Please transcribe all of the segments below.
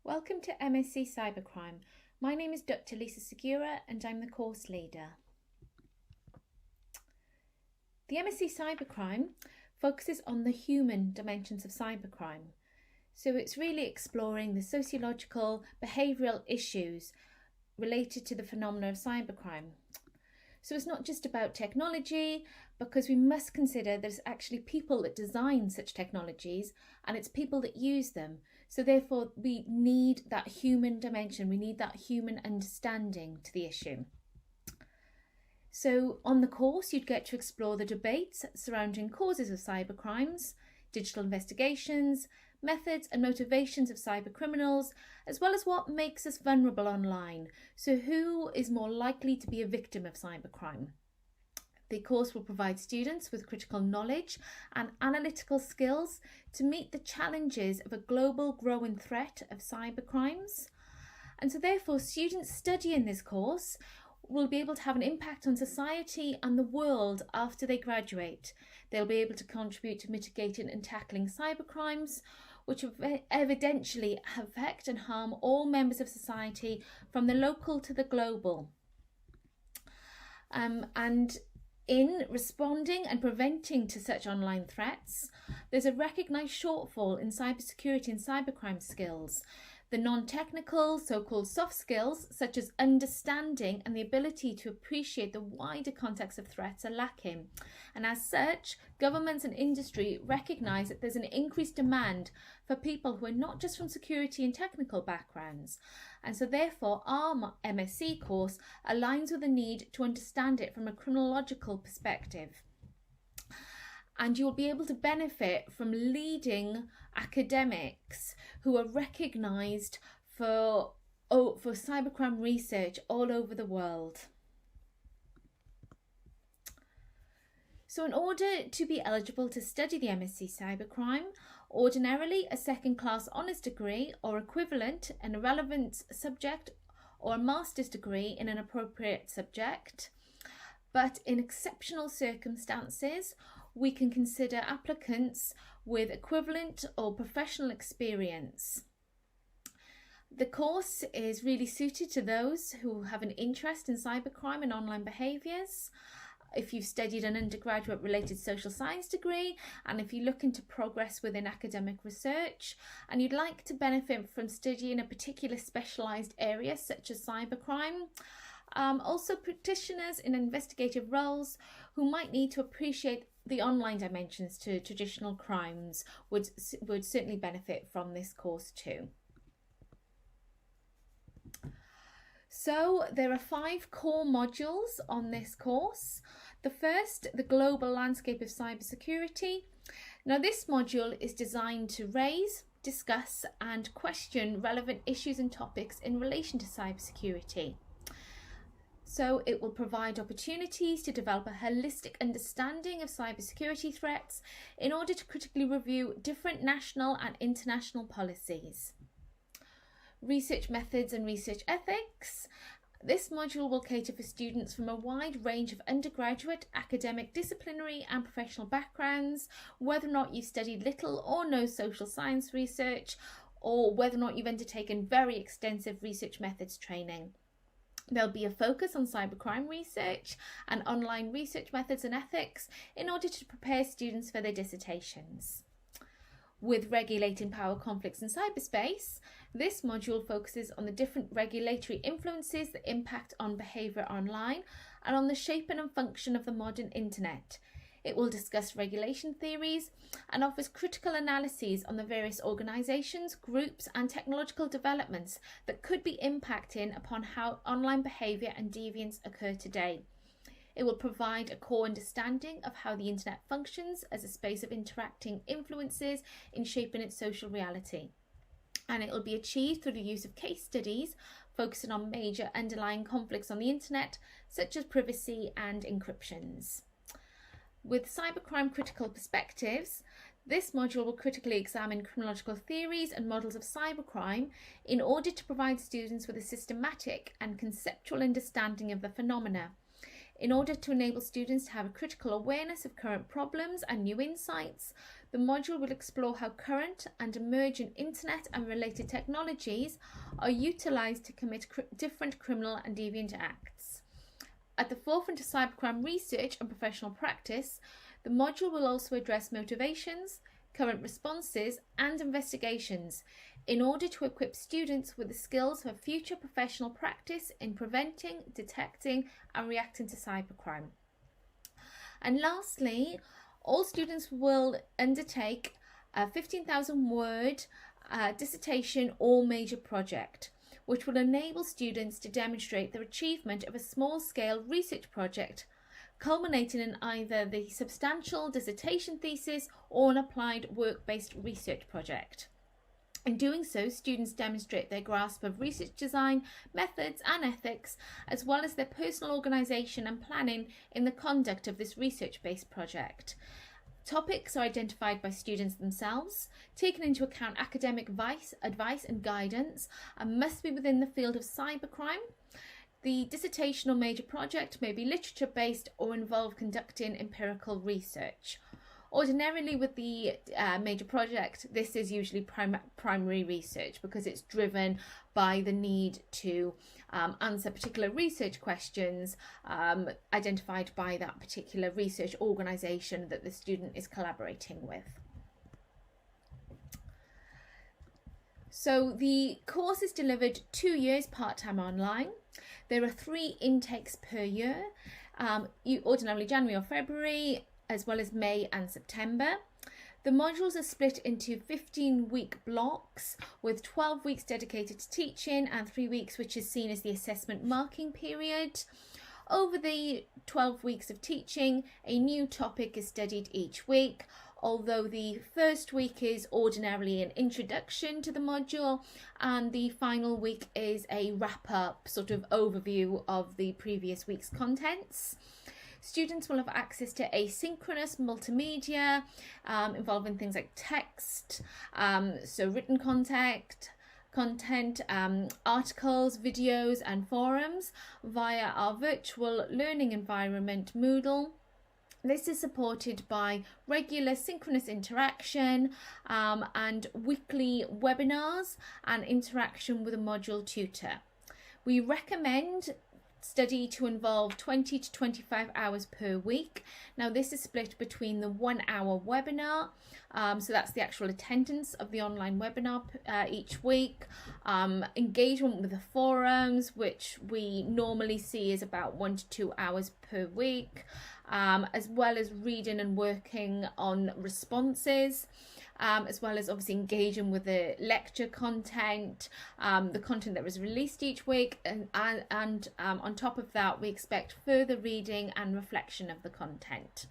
Welcome to MSc Cybercrime. My name is Dr. Lisa Sugiura and I'm the course leader. The MSc Cybercrime focuses on the human dimensions of cybercrime. So it's really exploring the sociological, behavioural issues related to the phenomena of cybercrime. So it's not just about technology, because we must consider that it's actually people that design such technologies and it's people that use them. So therefore we need that human dimension, we need that human understanding to the issue. So on the course you'd get to explore the debates surrounding causes of cybercrimes, digital investigations, methods and motivations of cybercriminals, as well as what makes us vulnerable online. So who is more likely to be a victim of cybercrime? The course will provide students with critical knowledge and analytical skills to meet the challenges of a global growing threat of cybercrimes. And so therefore students studying this course will be able to have an impact on society and the world after they graduate. They'll be able to contribute to mitigating and tackling cybercrimes, which evidently affect and harm all members of society from the local to the global. And in responding and preventing to such online threats, there's a recognised shortfall in cybersecurity and cybercrime skills. The non-technical, so-called soft skills, such as understanding and the ability to appreciate the wider context of threats, are lacking. And as such, governments and industry recognise that there's an increased demand for people who are not just from security and technical backgrounds. And so therefore, our MSc course aligns with the need to understand it from a criminological perspective. And you'll be able to benefit from leading academics who are recognised for cybercrime research all over the world. So in order to be eligible to study the MSc Cybercrime, ordinarily a second-class honours degree or equivalent in a relevant subject or a master's degree in an appropriate subject. But in exceptional circumstances, we can consider applicants with equivalent or professional experience. The course is really suited to those who have an interest in cybercrime and online behaviours. If you've studied an undergraduate related social science degree, and if you're looking to progress within academic research, and you'd like to benefit from studying a particular specialised area such as cybercrime. Also practitioners in investigative roles who might need to appreciate the online dimensions to traditional crimes would certainly benefit from this course too. So there are 5 core modules on this course. The first, the global landscape of cybersecurity. Now this module is designed to raise, discuss and question relevant issues and topics in relation to cybersecurity. So it will provide opportunities to develop a holistic understanding of cybersecurity threats in order to critically review different national and international policies. Research methods and research ethics. This module will cater for students from a wide range of undergraduate, academic, disciplinary and professional backgrounds, whether or not you've studied little or no social science research, or whether or not you've undertaken very extensive research methods training. There'll be a focus on cybercrime research and online research methods and ethics in order to prepare students for their dissertations. With regulating power conflicts in cyberspace, this module focuses on the different regulatory influences that impact on behaviour online and on the shape and function of the modern internet. It will discuss regulation theories and offers critical analyses on the various organisations, groups and technological developments that could be impacting upon how online behaviour and deviance occur today. It will provide a core understanding of how the internet functions as a space of interacting influences in shaping its social reality. And it will be achieved through the use of case studies focusing on major underlying conflicts on the internet, such as privacy and encryptions. With cybercrime critical perspectives, this module will critically examine criminological theories and models of cybercrime in order to provide students with a systematic and conceptual understanding of the phenomena, in order to enable students to have a critical awareness of current problems and new insights. the module will explore how current and emerging internet and related technologies are utilised to commit different criminal and deviant acts. At the forefront of cybercrime research and professional practice, the module will also address motivations, current responses and investigations in order to equip students with the skills for future professional practice in preventing, detecting and reacting to cybercrime. And lastly, all students will undertake a 15,000 word dissertation or major project, which will enable students to demonstrate their achievement of a small-scale research project, culminating in either the substantial dissertation thesis or an applied work-based research project. In doing so, students demonstrate their grasp of research design, methods and ethics, as well as their personal organisation and planning in the conduct of this research-based project. Topics are identified by students themselves, taken into account academic advice and guidance, and must be within the field of cybercrime. The dissertation or major project may be literature-based or involve conducting empirical research. Ordinarily with the major project, this is usually primary research because it's driven by the need to answer particular research questions identified by that particular research organisation that the student is collaborating with. So the course is delivered 2 years part-time online. There are 3 intakes per year, ordinarily January or February, as well as May and September. The modules are split into 15-week blocks with 12 weeks dedicated to teaching and 3 weeks which is seen as the assessment marking period. Over the 12 weeks of teaching, a new topic is studied each week, although the first week is ordinarily an introduction to the module and the final week is a wrap-up sort of overview of the previous week's contents. Students will have access to asynchronous multimedia involving things like text, so written content, articles, videos and forums via our virtual learning environment Moodle. This is supported by regular synchronous interaction and weekly webinars and interaction with a module tutor. We recommend study to involve 20 to 25 hours per week. Now this is split between the 1 hour webinar, so that's the actual attendance of the online webinar each week, engagement with the forums, which we normally see is about 1 to 2 hours per week, as well as reading and working on responses. As well as obviously engaging with the lecture content, the content that was released each week, and on top of that we expect further reading and reflection of the content.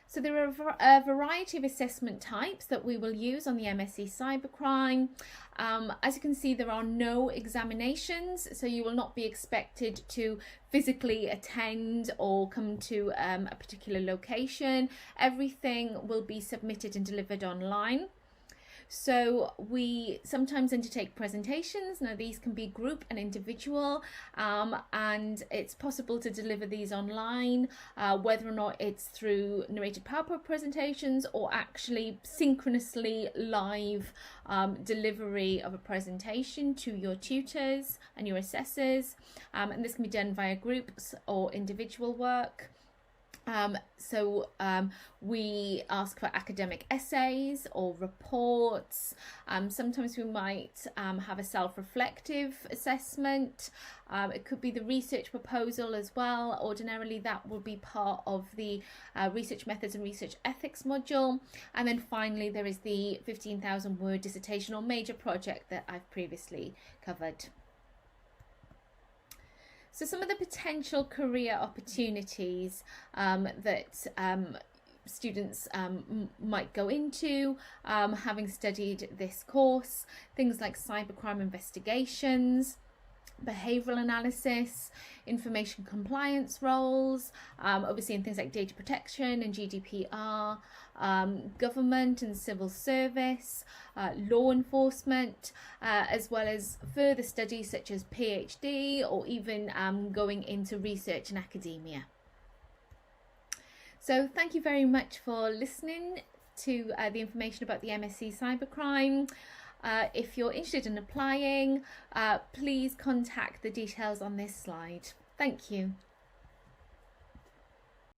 So there are a variety of assessment types that we will use on the MSc Cybercrime. As you can see, there are no examinations, so you will not be expected to physically attend or come to a particular location. Everything will be submitted and delivered online. So we sometimes undertake presentations. Now these can be group and individual, and it's possible to deliver these online, whether or not it's through narrated PowerPoint presentations or actually synchronously live delivery of a presentation to your tutors and your assessors, and this can be done via groups or individual work. We ask for academic essays or reports. Sometimes we might have a self-reflective assessment. It could be the research proposal as well. Ordinarily that will be part of the research methods and research ethics module. And then finally there is the 15,000 word dissertation or major project that I've previously covered. So some of the potential career opportunities that students might go into having studied this course, things like cybercrime investigations, behavioural analysis, information compliance roles, overseeing things like data protection and GDPR, government and civil service, law enforcement, as well as further studies such as PhD or even going into research and academia. So thank you very much for listening to the information about the MSc Cybercrime. If you're interested in applying, please contact the details on this slide. Thank you.